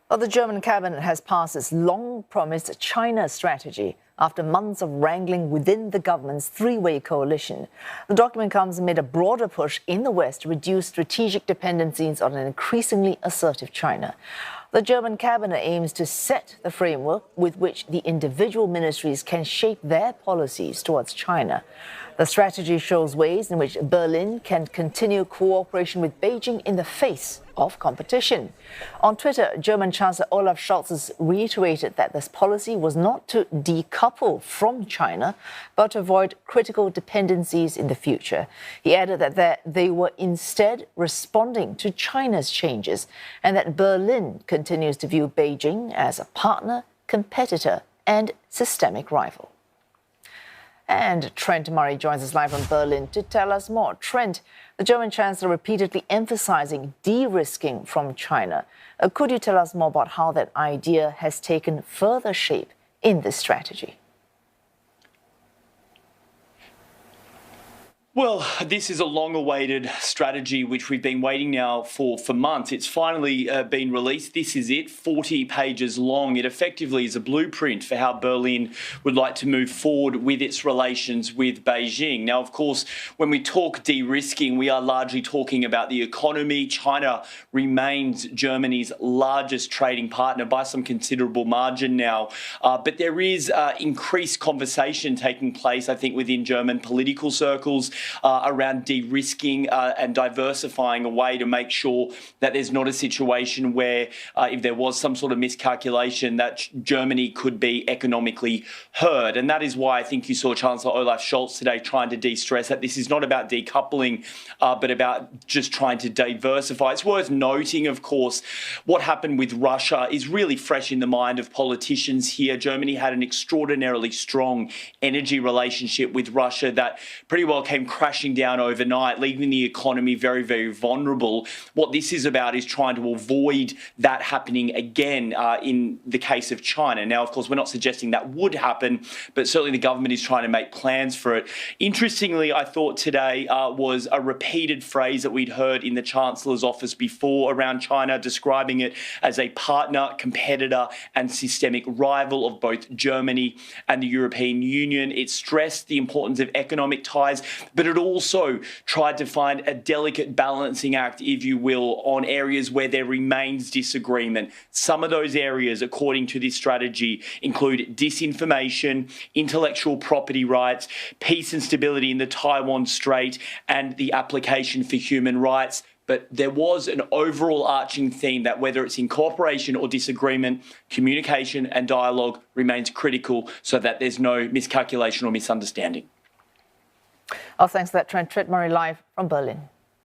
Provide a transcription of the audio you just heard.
Well, the German cabinet has passed its long-promised China strategy after months of wrangling within the government's three-way coalition. The document comes amid a broader push in the West to reduce strategic dependencies on an increasingly assertive China. The German cabinet aims to set the framework with which the individual ministries can shape their policies towards China. The strategy shows ways in which Berlin can continue cooperation with Beijing in the face of competition. On Twitter, German Chancellor Olaf Scholz reiterated that this policy was not to decouple from China, but to avoid critical dependencies in the future. He added that they were instead responding to China's changes and that Berlin continues to view Beijing as a partner, competitor, and systemic rival. And Trent Murray joins us live from Berlin to tell us more. Trent, the German Chancellor repeatedly emphasizing de-risking from China. Could you tell us more about how that idea has taken further shape in this strategy? Well, this is a long-awaited strategy which we've been waiting now for months. It's finally been released. This is it, 40 pages long. It effectively is a blueprint for how Berlin would like to move forward with its relations with Beijing. Now, of course, when we talk de-risking, we are largely talking about the economy. China remains Germany's largest trading partner by some considerable margin now. But there is increased conversation taking place, I think, within German political circles around de-risking and diversifying a way to make sure that there's not a situation where if there was some sort of miscalculation that Germany could be economically hurt. And that is why I think you saw Chancellor Olaf Scholz today trying to de-stress that this is not about decoupling, but about just trying to diversify. It's worth noting, of course, what happened with Russia is really fresh in the mind of politicians here. Germany had an extraordinarily strong energy relationship with Russia that pretty well came crashing down overnight, leaving the economy very, very vulnerable. What this is about is trying to avoid that happening again in the case of China. Now, of course, we're not suggesting that would happen, but certainly the government is trying to make plans for it. Interestingly, I thought today was a repeated phrase that we'd heard in the Chancellor's office before around China, describing it as a partner, competitor, and systemic rival of both Germany and the European Union. It stressed the importance of economic ties, but it also tried to find a delicate balancing act, if you will, on areas where there remains disagreement. Some of those areas, according to this strategy, include disinformation, intellectual property rights, peace and stability in the Taiwan Strait, and the application for human rights. But there was an overall arching theme that whether it's in cooperation or disagreement, communication and dialogue remains critical so that there's no miscalculation or misunderstanding. Oh, thanks for that, Trent Murray, live from Berlin.